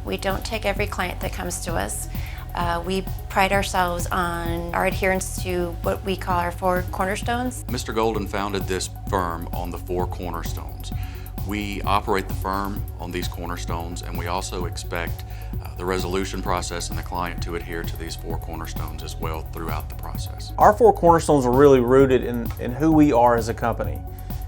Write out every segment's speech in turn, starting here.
We don't take every client that comes to us. We pride ourselves on our adherence to what we call our 4 cornerstones. Mr. Golden founded this firm on the 4 cornerstones. We operate the firm on these cornerstones, and we also expect the resolution process and the client to adhere to these 4 cornerstones as well throughout the process. Our 4 cornerstones are really rooted in who we are as a company: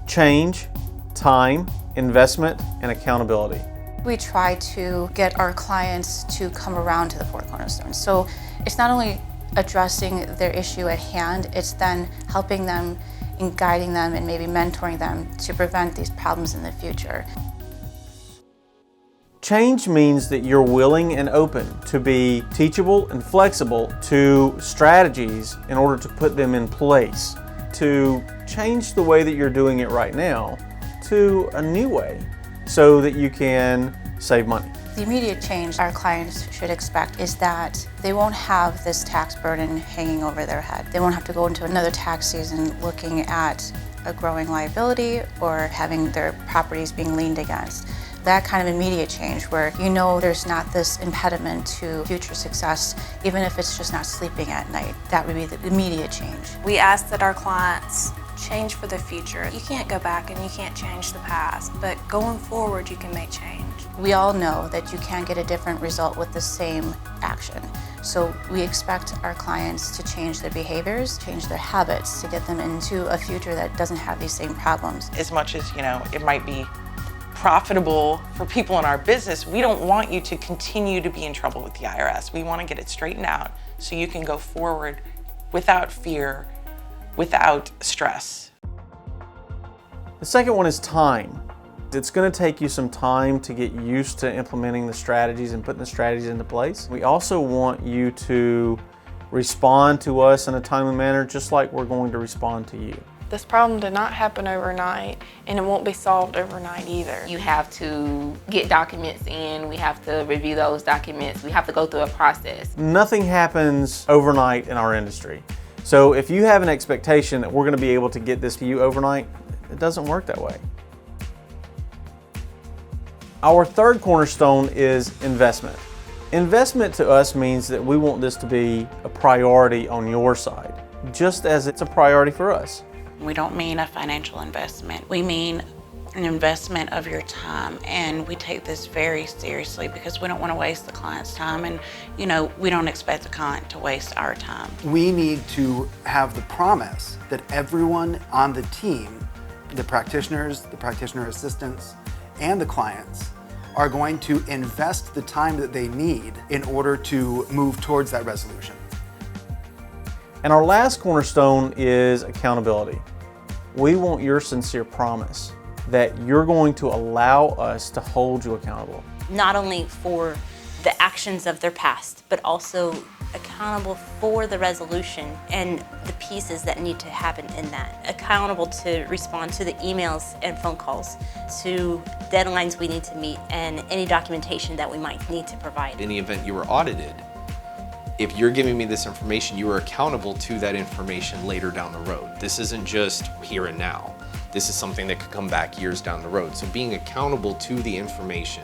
change, time, investment, and accountability. We try to get our clients to come around to the 4 cornerstones. So it's not only addressing their issue at hand, it's then helping them and guiding them and maybe mentoring them to prevent these problems in the future. Change means that you're willing and open to be teachable and flexible to strategies in order to put them in place, to change the way that you're doing it right now to a new way, so that you can save money. The immediate change our clients should expect is that they won't have this tax burden hanging over their head. They won't have to go into another tax season looking at a growing liability or having their properties being liened against. That kind of immediate change where you know there's not this impediment to future success, even if it's just not sleeping at night. That would be the immediate change. We ask that our clients change for the future. You can't go back and you can't change the past, but going forward you can make change. We all know that you can't get a different result with the same action. So we expect our clients to change their behaviors, change their habits to get them into a future that doesn't have these same problems. As much as, it might be profitable for people in our business, we don't want you to continue to be in trouble with the IRS. We want to get it straightened out so you can go forward without fear, without stress. The second one is time. It's going to take you some time to get used to implementing the strategies and putting the strategies into place. We also want you to respond to us in a timely manner, just like we're going to respond to you. This problem did not happen overnight, and it won't be solved overnight either. You have to get documents in, we have to review those documents, we have to go through a process. Nothing happens overnight in our industry. So if you have an expectation that we're going to be able to get this to you overnight, it doesn't work that way. Our third cornerstone is investment. Investment to us means that we want this to be a priority on your side, just as it's a priority for us. We don't mean a financial investment. We mean an investment of your time, and we take this very seriously because we don't want to waste the client's time, and we don't expect the client to waste our time. We need to have the promise that everyone on the team, the practitioners, the practitioner assistants, and the clients are going to invest the time that they need in order to move towards that resolution. And our last cornerstone is accountability. We want your sincere promise that you're going to allow us to hold you accountable. Not only for the actions of their past, but also accountable for the resolution and the pieces that need to happen in that. Accountable to respond to the emails and phone calls, to deadlines we need to meet, and any documentation that we might need to provide. In the event you were audited, if you're giving me this information, you are accountable to that information later down the road. This isn't just here and now. This is something that could come back years down the road. So being accountable to the information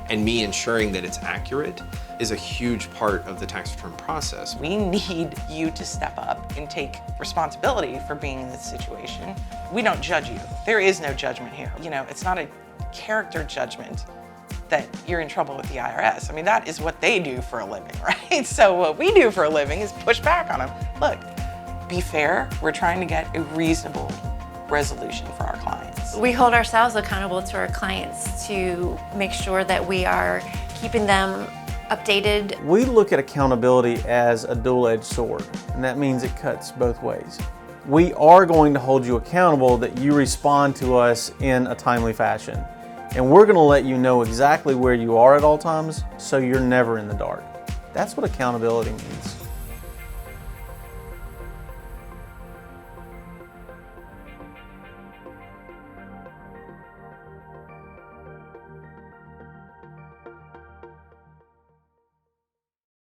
and me ensuring that it's accurate is a huge part of the tax return process. We need you to step up and take responsibility for being in this situation. We don't judge you. There is no judgment here. It's not a character judgment that you're in trouble with the IRS. I mean, that is what they do for a living, right? So what we do for a living is push back on them. Look, be fair. We're trying to get a reasonable resolution for our clients. We hold ourselves accountable to our clients to make sure that we are keeping them updated. We look at accountability as a dual-edged sword, and that means it cuts both ways. We are going to hold you accountable that you respond to us in a timely fashion. And we're going to let you know exactly where you are at all times, so you're never in the dark. That's what accountability means.